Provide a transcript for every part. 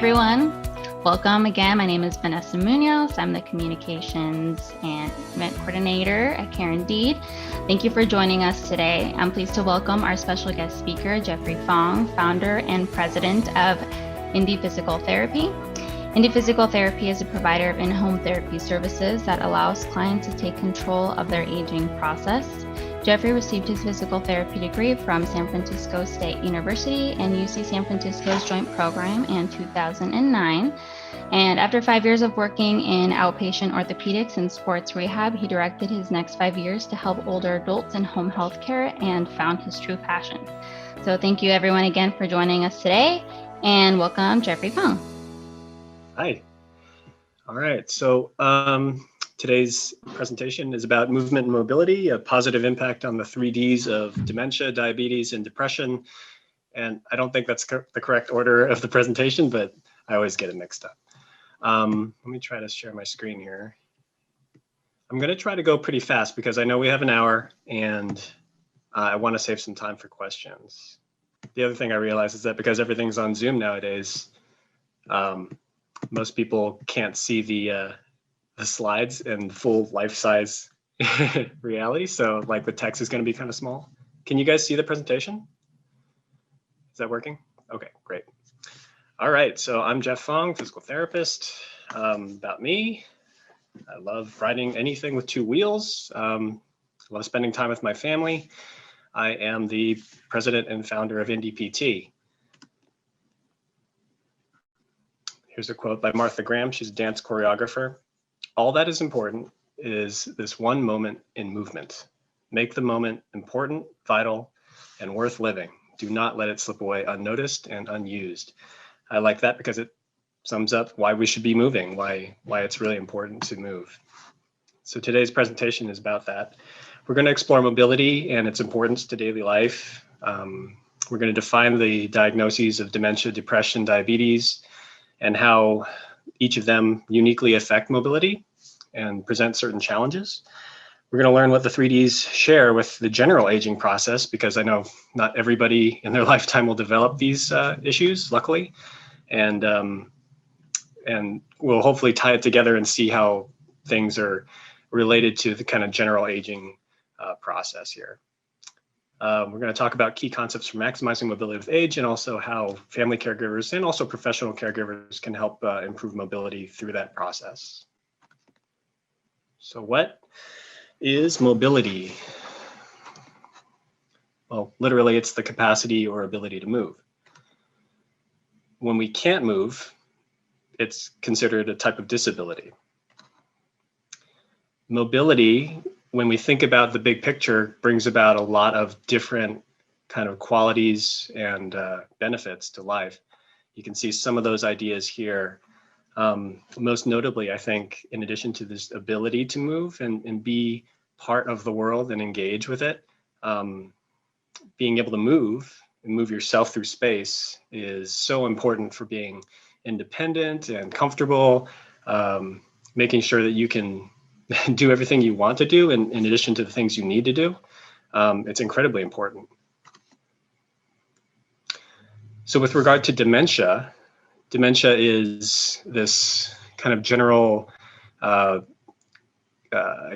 everyone. Welcome again. My name is Vanessa Munoz. I'm the Communications and Event Coordinator at Care Indeed. Thank you for joining us today. I'm pleased to welcome our special guest speaker, Geoff Fong, founder and president of Indie Physical Therapy. Indie Physical Therapy is a provider of in-home therapy services that allows clients to take control of their aging process. Jeffrey received his physical therapy degree from San Francisco State University and UC San Francisco's joint program in 2009. And after 5 years of working in outpatient orthopedics and sports rehab, he directed his next 5 years to help older adults in home health care and found his true passion. So thank you everyone again for joining us today, and welcome Geoff Fong. Hi. All right, so today's presentation is about movement and mobility, a positive impact on the 3Ds of dementia, diabetes, and depression. And I don't think that's the correct order of the presentation, but I always get it mixed up. Let me try to share my screen here. I'm going to try to go pretty fast because I know we have an hour and I want to save some time for questions. The other thing I realize is that because everything's on Zoom nowadays, most people can't see the slides in full life-size reality. So like the text is going to be kind of small. Can you guys see the presentation? Is that working? Okay, great. All right, so I'm Geoff Fong, physical therapist. About me, I love riding anything with two wheels. Love spending time with my family. I am the president and founder of Indie PT. Here's a quote by Martha Graham. She's a dance choreographer. All that is important is this one moment in movement. Make the moment important, vital, and worth living. Do not let it slip away unnoticed and unused. I like that because it sums up why we should be moving, why it's really important to move. So today's presentation is about that. We're going to explore mobility and its importance to daily life. We're going to define the diagnoses of dementia, depression, diabetes, and how each of them uniquely affect mobility and present certain challenges. We're going to learn what the 3Ds share with the general aging process, because I know not everybody in their lifetime will develop these issues, luckily. And we'll hopefully tie it together and see how things are related to the kind of general aging process here. We're going to talk about key concepts for maximizing mobility with age, and also how family caregivers and also professional caregivers can help improve mobility through that process. So what is mobility? Well, literally, it's the capacity or ability to move. When we can't move, it's considered a type of disability. Mobility, when we think about the big picture, brings about a lot of different kind of qualities and benefits to life. You can see some of those ideas here. Most notably, I think, in addition to this ability to move and be part of the world and engage with it, being able to move and move yourself through space is so important for being independent and comfortable, making sure that you can do everything you want to do in addition to the things you need to do. It's incredibly important. So with regard to dementia, dementia is this kind of general, I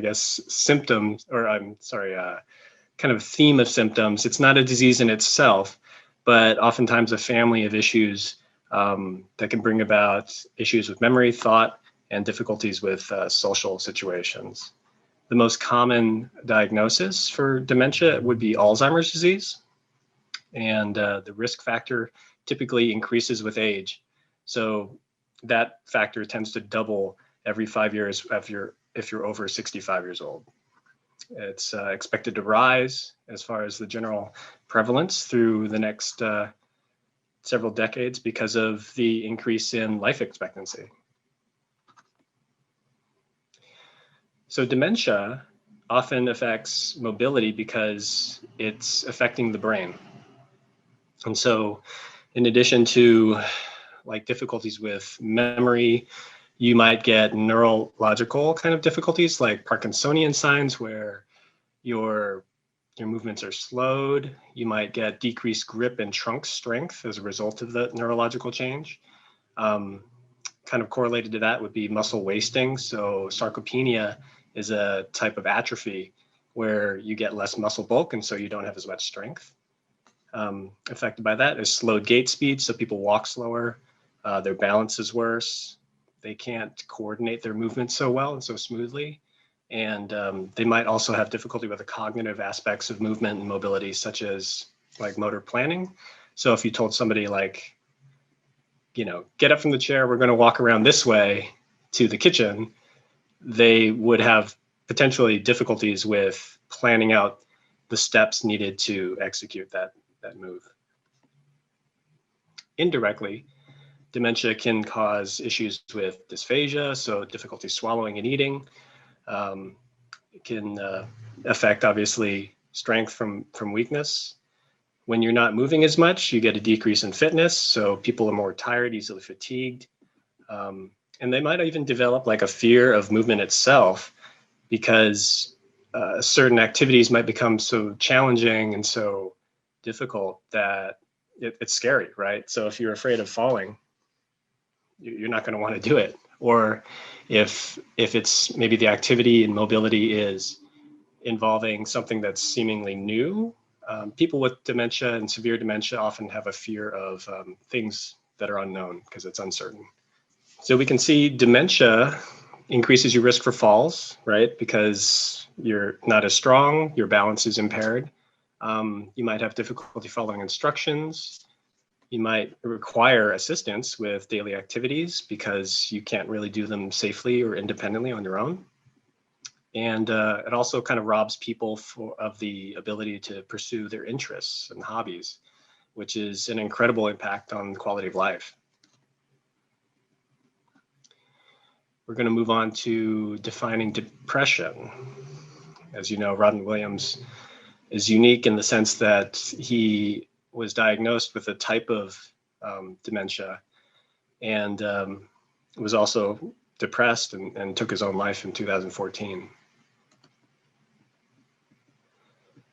guess, symptom, or I'm sorry, kind of theme of symptoms. It's not a disease in itself, but oftentimes a family of issues that can bring about issues with memory, thought, and difficulties with social situations. The most common diagnosis for dementia would be Alzheimer's disease, and the risk factor typically increases with age. So that factor tends to double every 5 years if you're over 65 years old. It's expected to rise as far as the general prevalence through the next several decades because of the increase in life expectancy. So dementia often affects mobility because it's affecting the brain. And so in addition to like difficulties with memory, you might get neurological kind of difficulties like Parkinsonian signs where your movements are slowed. You might get decreased grip and trunk strength as a result of the neurological change. Kind of correlated to that would be muscle wasting. So sarcopenia is a type of atrophy where you get less muscle bulk, and so you don't have as much strength. Affected by that is slowed gait speed, so people walk slower, their balance is worse, they can't coordinate their movements so well and so smoothly, and they might also have difficulty with the cognitive aspects of movement and mobility, such as like motor planning. So if you told somebody like, get up from the chair, we're going to walk around this way to the kitchen, they would have potentially difficulties with planning out the steps needed to execute that move. Indirectly, dementia can cause issues with dysphagia, so difficulty swallowing and eating. It can affect, obviously, strength from weakness. When you're not moving as much, you get a decrease in fitness, so people are more tired, easily fatigued. And they might even develop like a fear of movement itself, because certain activities might become so challenging and so difficult that it's scary, right? So if you're afraid of falling, you're not going to want to do it. Or if it's maybe the activity and mobility is involving something that's seemingly new, people with dementia and severe dementia often have a fear of things that are unknown because it's uncertain. So we can see dementia increases your risk for falls, right? Because you're not as strong, your balance is impaired. You might have difficulty following instructions. You might require assistance with daily activities because you can't really do them safely or independently on your own. And it also kind of robs people of the ability to pursue their interests and hobbies, which is an incredible impact on the quality of life. We're going to move on to defining depression. As you know, Robin Williams is unique in the sense that he was diagnosed with a type of dementia and was also depressed and took his own life in 2014.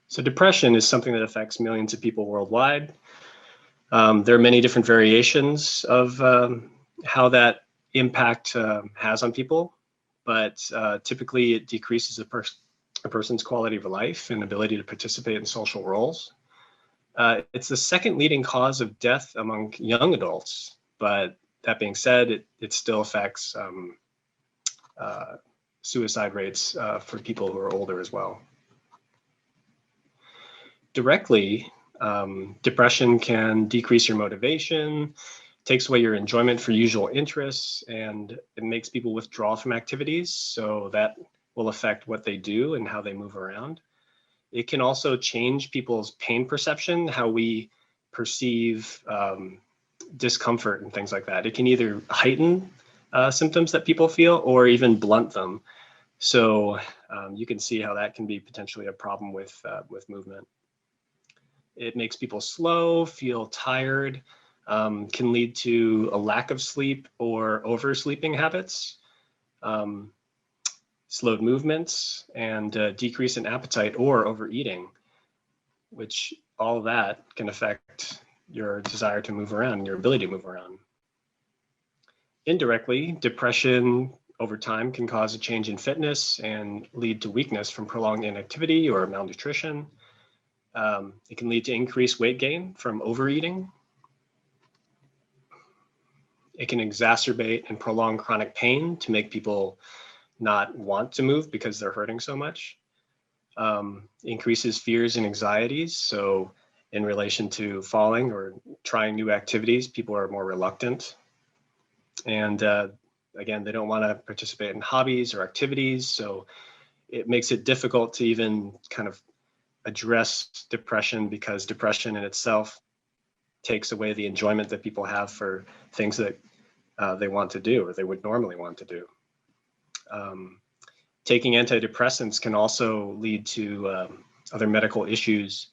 So depression is something that affects millions of people worldwide. There are many different variations of how that impact has on people, but typically it decreases a person's quality of life and ability to participate in social roles. It's the second leading cause of death among young adults, but that being said, it still affects suicide rates for people who are older as well. Directly, depression can decrease your motivation, takes away your enjoyment for usual interests, and it makes people withdraw from activities. So that will affect what they do and how they move around. It can also change people's pain perception, how we perceive discomfort and things like that. It can either heighten symptoms that people feel or even blunt them. So you can see how that can be potentially a problem with movement. It makes people slow, feel tired, can lead to a lack of sleep or oversleeping habits, slowed movements, and decrease in appetite or overeating, which all of that can affect your desire to move around and your ability to move around. Indirectly, depression over time can cause a change in fitness and lead to weakness from prolonged inactivity or malnutrition. It can lead to increased weight gain from overeating. It can exacerbate and prolong chronic pain to make people not want to move because they're hurting so much. Increases fears and anxieties. So in relation to falling or trying new activities, people are more reluctant. And again, they don't want to participate in hobbies or activities. So it makes it difficult to even kind of address depression, because depression in itself takes away the enjoyment that people have for things that they want to do or they would normally want to do. Taking antidepressants can also lead to other medical issues,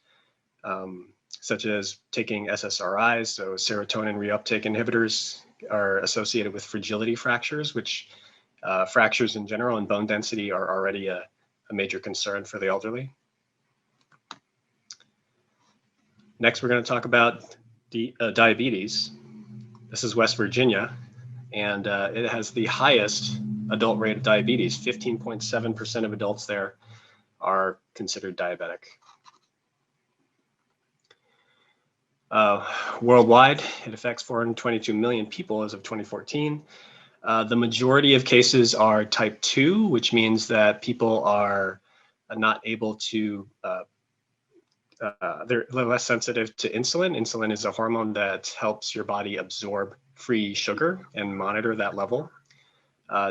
such as taking SSRIs, so serotonin reuptake inhibitors, are associated with fragility fractures, which fractures in general and bone density are already a major concern for the elderly. Next, we're going to talk about diabetes. This is West Virginia, and it has the highest adult rate of diabetes. 15.7% of adults there are considered diabetic. Worldwide, it affects 422 million people as of 2014. The majority of cases are type 2, which means that people are not able to, they're less sensitive to insulin. Insulin is a hormone that helps your body absorb free sugar and monitor that level.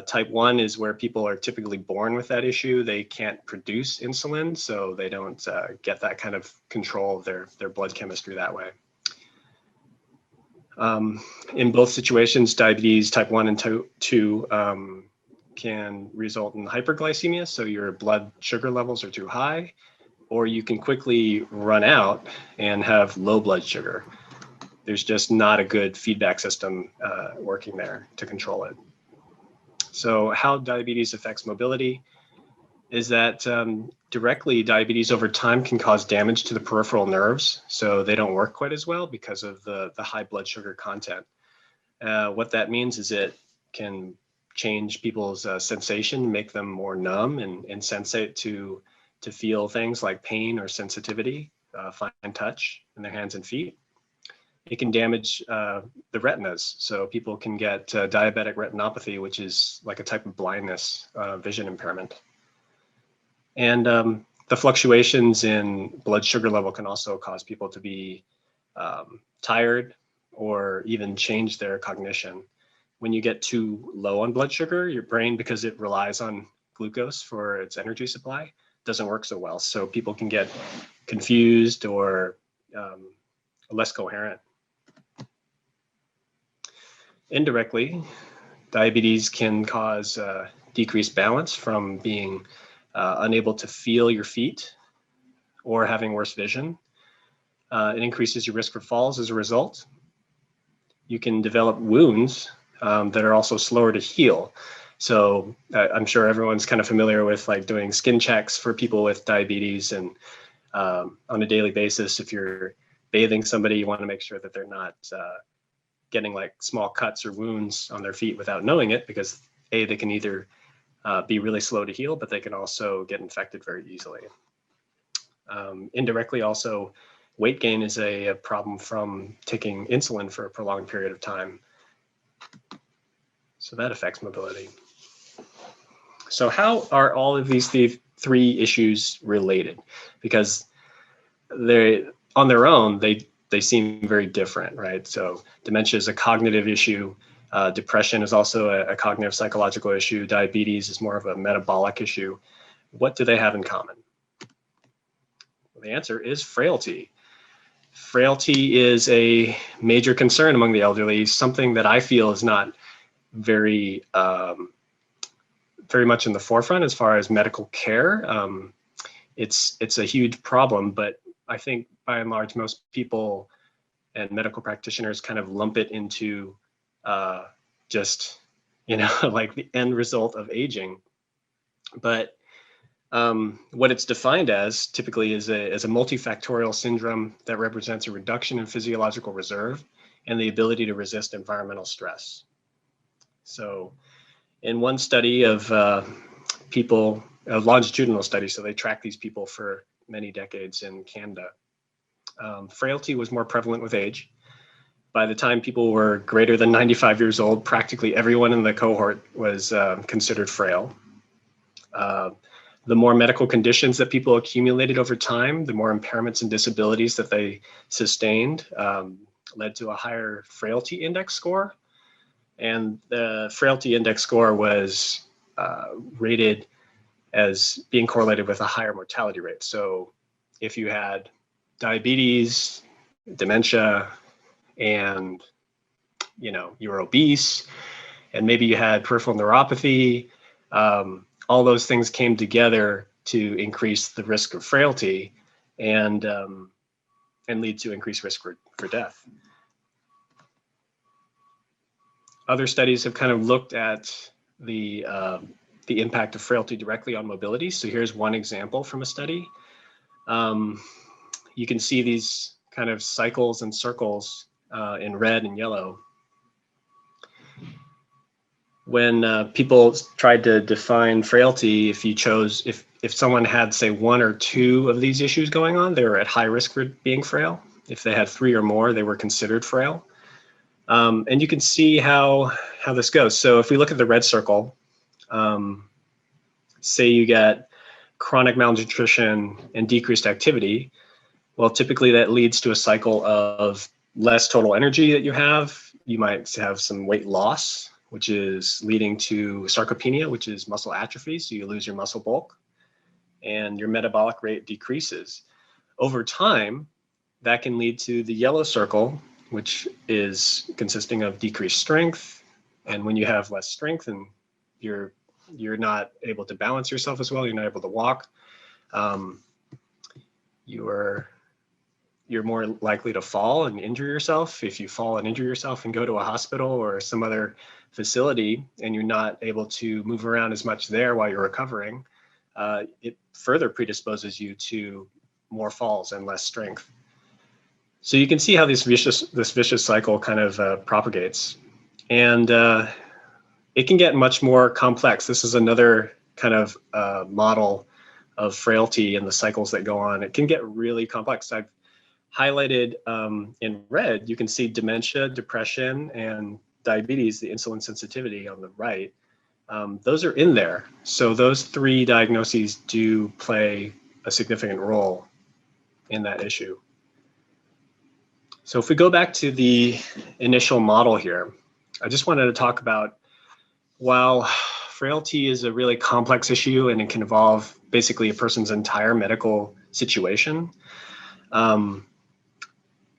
Type 1 is where people are typically born with that issue. They can't produce insulin, so they don't get that kind of control of their blood chemistry that way. In both situations, diabetes type 1 and type 2 can result in hyperglycemia, so your blood sugar levels are too high, or you can quickly run out and have low blood sugar. There's just not a good feedback system working there to control it. So how diabetes affects mobility is that directly diabetes over time can cause damage to the peripheral nerves, so they don't work quite as well because of the high blood sugar content. What that means is it can change people's sensation, make them more numb and insensate to feel things like pain or sensitivity, fine touch in their hands and feet. It can damage the retinas, so people can get diabetic retinopathy, which is like a type of blindness, vision impairment. And the fluctuations in blood sugar level can also cause people to be tired or even change their cognition. When you get too low on blood sugar, your brain, because it relies on glucose for its energy supply, doesn't work so well. So people can get confused or less coherent. Indirectly, diabetes can cause decreased balance from being unable to feel your feet or having worse vision. It increases your risk for falls as a result. You can develop wounds that are also slower to heal. So I'm sure everyone's kind of familiar with like doing skin checks for people with diabetes, and on a daily basis, if you're bathing somebody, you want to make sure that they're not getting like small cuts or wounds on their feet without knowing it, because A, they can either be really slow to heal, but they can also get infected very easily. Indirectly also, weight gain is a problem from taking insulin for a prolonged period of time. So that affects mobility. So how are all of these three issues related? Because they, on their own, they seem very different, right? So dementia is a cognitive issue. Depression is also a cognitive psychological issue. Diabetes is more of a metabolic issue. What do they have in common? Well, the answer is frailty. Frailty is a major concern among the elderly, something that I feel is not very much in the forefront as far as medical care. It's a huge problem, but I think by and large, most people and medical practitioners kind of lump it into just, like the end result of aging. But what it's defined as typically is a multifactorial syndrome that represents a reduction in physiological reserve and the ability to resist environmental stress. So in one study of people, a longitudinal study, so they tracked these people for many decades in Canada, frailty was more prevalent with age. By the time people were greater than 95 years old, practically everyone in the cohort was considered frail. The more medical conditions that people accumulated over time, the more impairments and disabilities that they sustained, led to a higher frailty index score. And the frailty index score was rated as being correlated with a higher mortality rate. So if you had diabetes, dementia, and you were obese, and maybe you had peripheral neuropathy, all those things came together to increase the risk of frailty and lead to increased risk for death. Other studies have kind of looked at the impact of frailty directly on mobility. So here's one example from a study. You can see these kind of cycles and circles in red and yellow. when people tried to define frailty, if someone had, say, one or two of these issues going on, they were at high risk for being frail. If they had three or more, they were considered frail. And you can see how this goes. So if we look at the red circle, say you get chronic malnutrition and decreased activity, well, typically that leads to a cycle of less total energy that you have. You might have some weight loss, which is leading to sarcopenia, which is muscle atrophy. So you lose your muscle bulk and your metabolic rate decreases. Over time, that can lead to the yellow circle, which is consisting of decreased strength. And when you have less strength and you're not able to balance yourself as well, you're not able to walk, you're more likely to fall and injure yourself. If you fall and injure yourself and go to a hospital or some other facility and you're not able to move around as much there while you're recovering, it further predisposes you to more falls and less strength. So you can see how this vicious cycle kind of propagates, and it can get much more complex. This is another kind of model of frailty and the cycles that go on. It can get really complex. I've highlighted in red, you can see dementia, depression, and diabetes, the insulin sensitivity on the right. Those are in there. So those three diagnoses do play a significant role in that issue. So if we go back to the initial model here, I just wanted to talk about, while frailty is a really complex issue and it can involve basically a person's entire medical situation,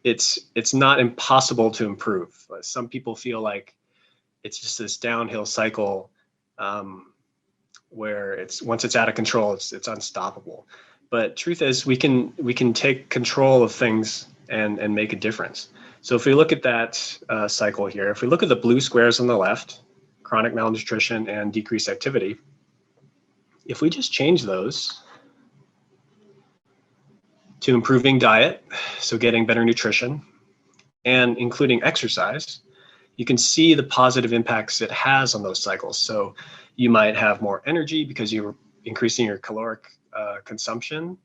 it's not impossible to improve. Some people feel like it's just this downhill cycle where once it's out of control, it's unstoppable. But truth is, we can take control of things and make a difference. So if we look at that cycle here, if we look at the blue squares on the left, chronic malnutrition and decreased activity, if we just change those to improving diet, so getting better nutrition, and including exercise, you can see the positive impacts it has on those cycles. So you might have more energy because you're increasing your caloric consumption.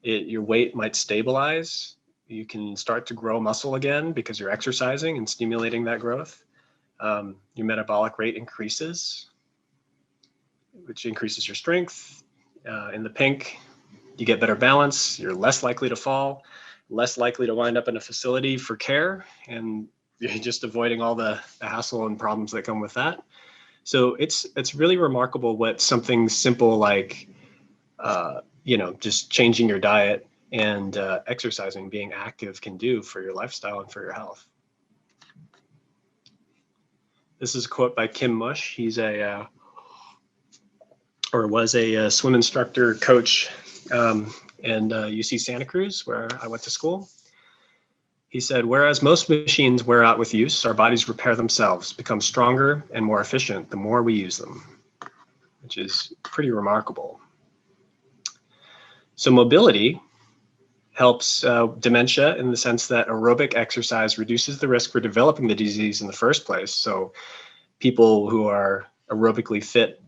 Your weight might stabilize. You can start to grow muscle again because you're exercising and stimulating that growth. Your metabolic rate increases, which increases your strength. In the pink, you get better balance. You're less likely to fall, less likely to wind up in a facility for care, and you're just avoiding all the hassle and problems that come with that. So it's really remarkable what something simple like just changing your diet and exercising, being active, can do for your lifestyle and for your health. This is a quote by Kim Mush. He's was a swim instructor coach in UC Santa Cruz, where I went to school. He said, "Whereas most machines wear out with use, our bodies repair themselves, become stronger and more efficient the more we use them," which is pretty remarkable. So mobility helps dementia in the sense that aerobic exercise reduces the risk for developing the disease in the first place. So people who are aerobically fit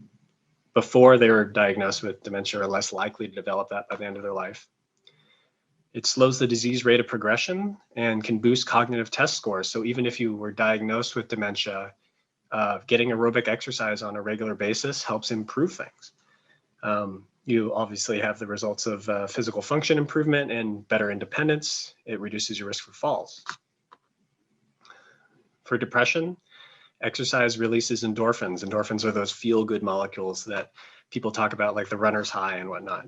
before they were diagnosed with dementia are less likely to develop that by the end of their life. It slows the disease rate of progression and can boost cognitive test scores. So even if you were diagnosed with dementia, getting aerobic exercise on a regular basis helps improve things. You obviously have the results of physical function improvement and better independence. It reduces your risk for falls. For depression, exercise releases endorphins. Endorphins are those feel-good molecules that people talk about, like the runner's high and whatnot.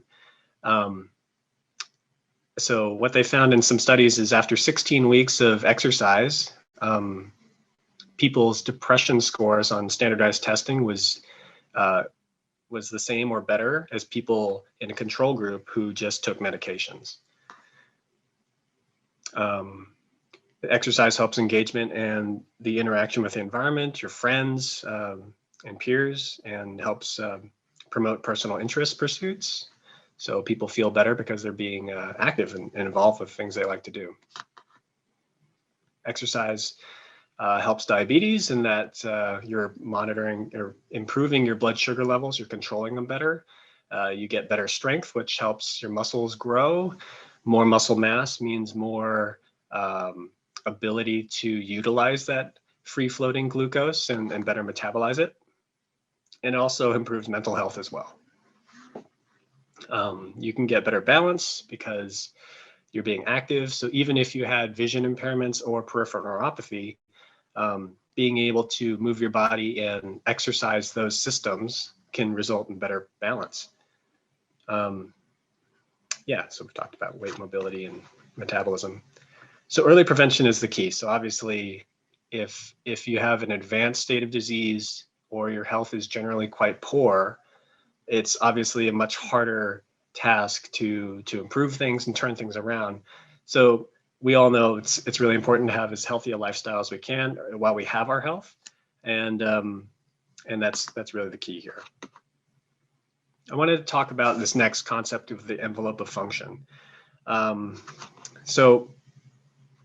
So what they found in some studies is after 16 weeks of exercise, people's depression scores on standardized testing was the same or better as people in a control group who just took medications. Exercise helps engagement and the interaction with the environment, your friends and peers, and helps promote personal interest pursuits. So people feel better because they're being active and involved with things they like to do. Exercise helps diabetes in that you're monitoring or improving your blood sugar levels, you're controlling them better. You get better strength, which helps your muscles grow. More muscle mass means more ability to utilize that free-floating glucose and better metabolize it. And it also improves mental health as well. You can get better balance because you're being active. So even if you had vision impairments or peripheral neuropathy, being able to move your body and exercise those systems can result in better balance. Yeah, so we've talked about weight mobility and metabolism. So early prevention is the key. So obviously, if you have an advanced state of disease or your health is generally quite poor, it's obviously a much harder task to improve things and turn things around. So we all know it's really important to have as healthy a lifestyle as we can while we have our health, and that's really the key here. I wanted to talk about this next concept of the envelope of function. So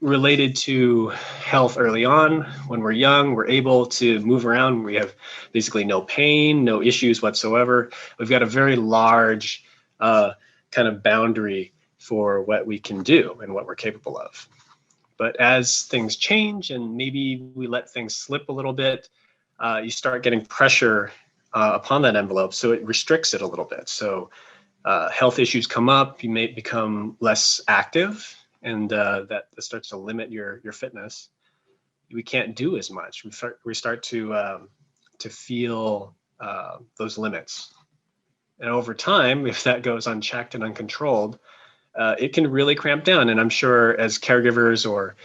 related to health early on, when we're young, we're able to move around. We have basically no pain, no issues whatsoever. We've got a very large kind of boundary for what we can do and what we're capable of. But as things change and maybe we let things slip a little bit, you start getting pressure upon that envelope, so it restricts it a little bit. So health issues come up, you may become less active, and that starts to limit your fitness. We can't do as much. We start to feel those limits. And over time, if that goes unchecked and uncontrolled, it can really cramp down. And I'm sure as caregivers or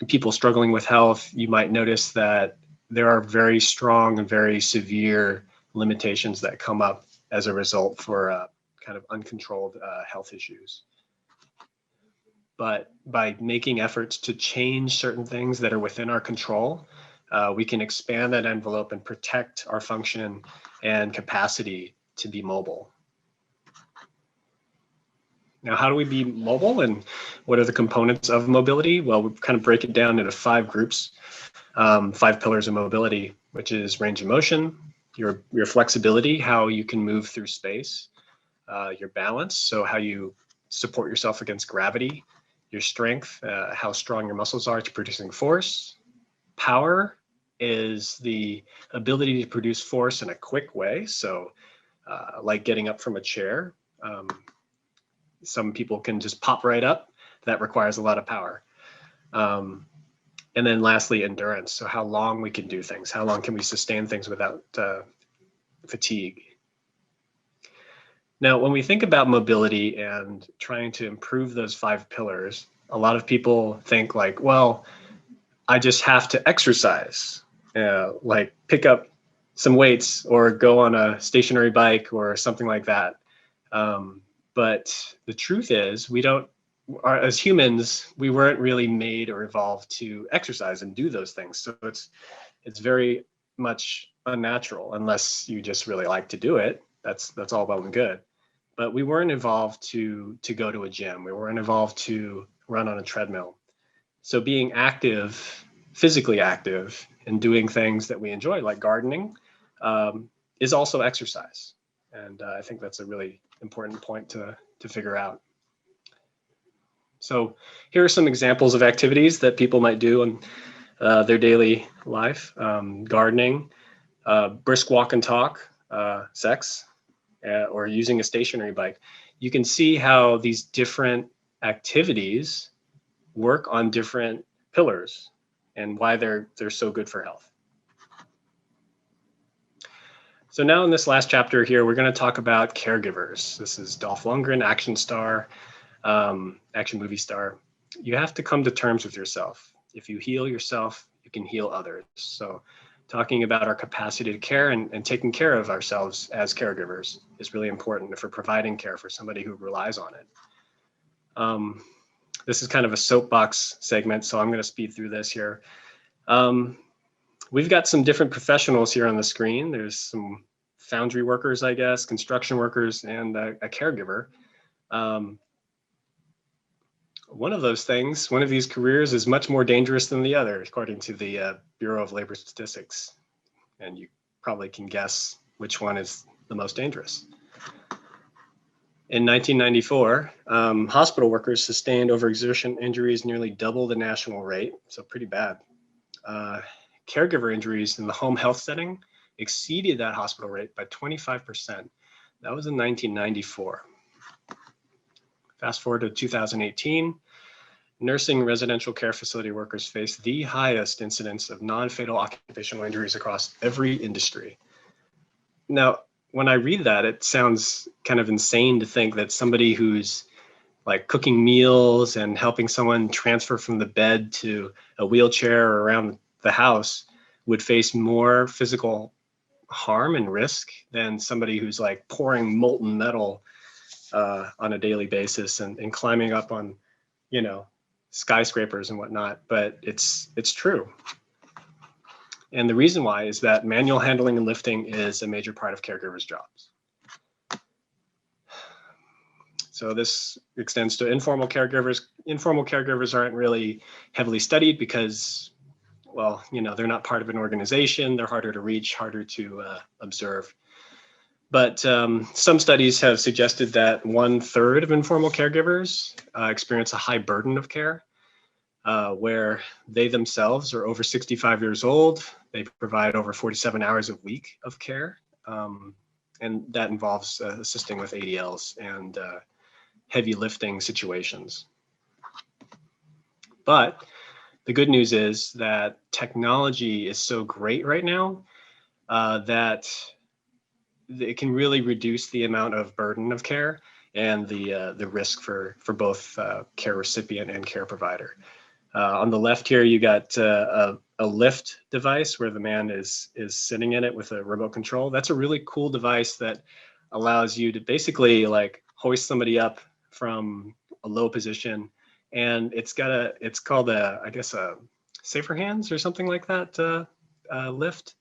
people struggling with health, you might notice that there are very strong and very severe limitations that come up as a result for kind of uncontrolled health issues. But by making efforts to change certain things that are within our control, we can expand that envelope and protect our function and capacity to be mobile. Now, how do we be mobile and what are the components of mobility? Well, we kind of break it down into 5 groups, 5 pillars of mobility, which is range of motion, your flexibility, how you can move through space, your balance, so how you support yourself against gravity, your strength, how strong your muscles are to producing force. Power is the ability to produce force in a quick way, so like getting up from a chair. Some people can just pop right up. That requires a lot of power. And then lastly, endurance. So how long we can do things. How long can we sustain things without fatigue? Now, when we think about mobility and trying to improve those 5 pillars, a lot of people think like, well, I just have to exercise, like pick up some weights or go on a stationary bike or something like that. But the truth is, as humans, we weren't really made or evolved to exercise and do those things. So it's very much unnatural unless you just really like to do it. That's all well and good. But we weren't evolved to go to a gym. We weren't evolved to run on a treadmill. So being active, physically active, and doing things that we enjoy, like gardening, is also exercise. And I think that's a really important point to figure out. So here are some examples of activities that people might do in their daily life. Gardening, brisk walk and talk, sex, or using a stationary bike. You can see how these different activities work on different pillars and why they're so good for health. So now in this last chapter here, we're going to talk about caregivers. This is Dolph Lundgren, action star, action movie star. You have to come to terms with yourself. If you heal yourself, you can heal others. So talking about our capacity to care and taking care of ourselves as caregivers is really important for providing care for somebody who relies on it. This is kind of a soapbox segment, so I'm going to speed through this here. We've got some different professionals here on the screen. There's some foundry workers, I guess, construction workers, and a caregiver. one of those things, one of these careers is much more dangerous than the other, according to the Bureau of Labor Statistics. And you probably can guess which one is the most dangerous. In 1994, hospital workers sustained overexertion injuries nearly double the national rate, so pretty bad. Caregiver injuries in the home health setting exceeded that hospital rate by 25%. That was in 1994. Fast forward to 2018, nursing and residential care facility workers face the highest incidence of non-fatal occupational injuries across every industry. Now, when I read that, it sounds kind of insane to think that somebody who's like cooking meals and helping someone transfer from the bed to a wheelchair or around the house would face more physical harm and risk than somebody who's like pouring molten metal on a daily basis and climbing up on, you know, skyscrapers and whatnot. But it's true. And the reason why is that manual handling and lifting is a major part of caregivers' jobs. So this extends to informal caregivers. Informal caregivers aren't really heavily studied because, well, you know, they're not part of an organization. They're harder to reach, harder to observe. But some studies have suggested that 1/3 of informal caregivers experience a high burden of care, where they themselves are over 65 years old. They provide over 47 hours a week of care. And that involves assisting with ADLs and heavy lifting situations. But the good news is that technology is so great right now that it can really reduce the amount of burden of care and the risk for both care recipient and care provider. On the left here, you got a lift device where the man is sitting in it with a remote control. That's a really cool device that allows you to basically like hoist somebody up from a low position, and it's called I guess a safer hands or something like that lift.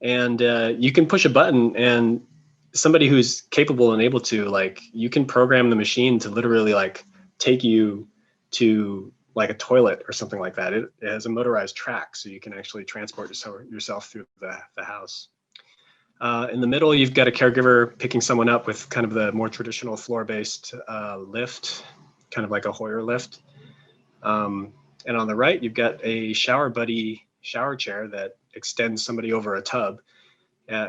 And you can push a button, and somebody who's capable and able to, like, you can program the machine to literally like take you to like a toilet or something like that. It has a motorized track, so you can actually transport yourself through the house. In the middle, you've got a caregiver picking someone up with kind of the more traditional floor-based lift, kind of like a Hoyer lift. And on the right, you've got a shower buddy shower chair that extends somebody over a tub.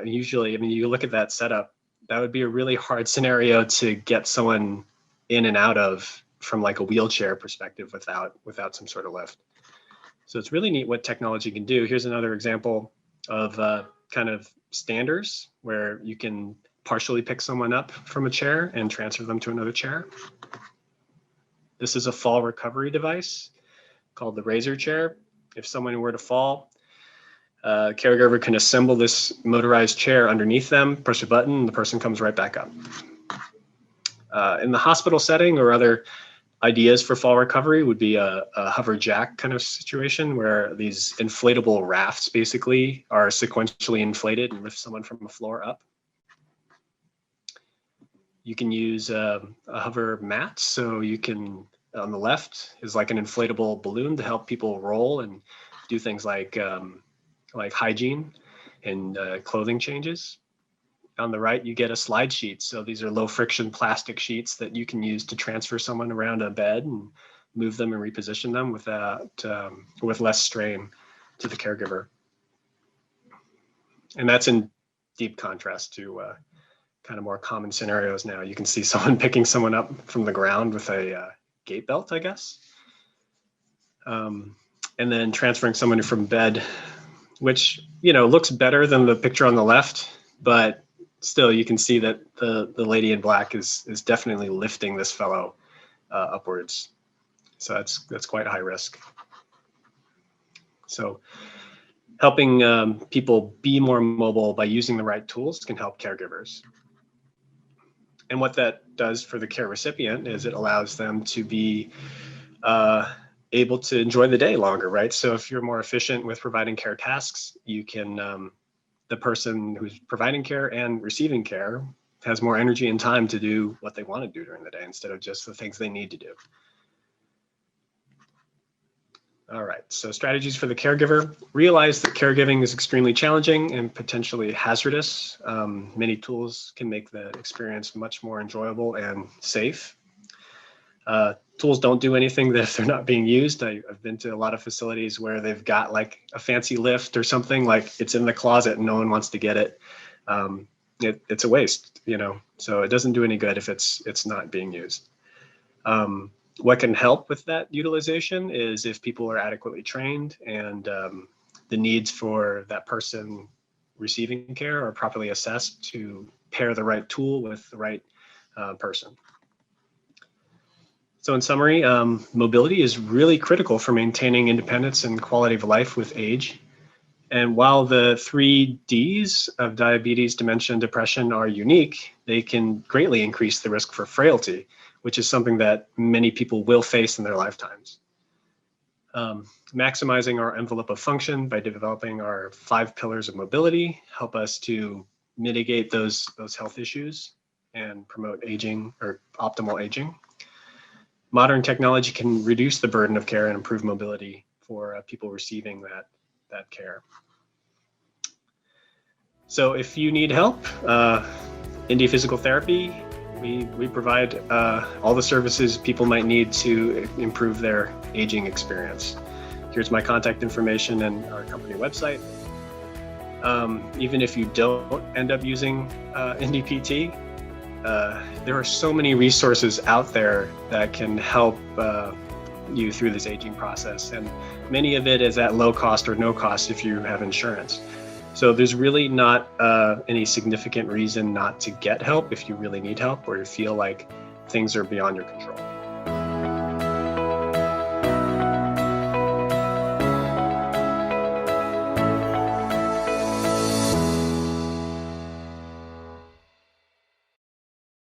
Usually, I mean, you look at that setup, that would be a really hard scenario to get someone in and out of from like a wheelchair perspective without some sort of lift. So it's really neat what technology can do. Here's another example of kind of standers where you can partially pick someone up from a chair and transfer them to another chair. This is a fall recovery device called the Razor chair. If someone were to fall, a caregiver can assemble this motorized chair underneath them, push a button, and the person comes right back up. In the hospital setting, or other ideas for fall recovery would be a hover jack kind of situation where these inflatable rafts basically are sequentially inflated and lift someone from the floor up. You can use a hover mat. So you can, on the left is like an inflatable balloon to help people roll and do things like hygiene and clothing changes. On the right, you get a slide sheet. So these are low friction plastic sheets that you can use to transfer someone around a bed and move them and reposition them with less strain to the caregiver. And that's in deep contrast to kind of more common scenarios now. You can see someone picking someone up from the ground with a gait belt, I guess. And then transferring someone from bed, which, you know, looks better than the picture on the left, but still you can see that the lady in black is definitely lifting this fellow upwards. So that's quite high risk. So helping people be more mobile by using the right tools can help caregivers. And what that does for the care recipient is it allows them to be able to enjoy the day longer, right? So if you're more efficient with providing care tasks, you can, the person who's providing care and receiving care has more energy and time to do what they want to do during the day instead of just the things they need to do. All right, so strategies for the caregiver. Realize that caregiving is extremely challenging and potentially hazardous. Many tools can make the experience much more enjoyable and safe. Tools don't do anything that if they're not being used. I've been to a lot of facilities where they've got like a fancy lift or something, like it's in the closet and no one wants to get it. It's a waste, so it doesn't do any good if it's not being used. What can help with that utilization is if people are adequately trained and the needs for that person receiving care are properly assessed to pair the right tool with the right person. So in summary, mobility is really critical for maintaining independence and quality of life with age. And while the 3 Ds of diabetes, dementia, and depression are unique, they can greatly increase the risk for frailty, which is something that many people will face in their lifetimes. Maximizing our envelope of function by developing our 5 pillars of mobility help us to mitigate those health issues and promote aging or optimal aging. Modern technology can reduce the burden of care and improve mobility for people receiving that care. So if you need help, Indie Physical Therapy, we provide all the services people might need to improve their aging experience. Here's my contact information and our company website. Even if you don't end up using Indie PT, there are so many resources out there that can help you through this aging process, and many of it is at low cost or no cost if you have insurance. So there's really not any significant reason not to get help if you really need help or you feel like things are beyond your control.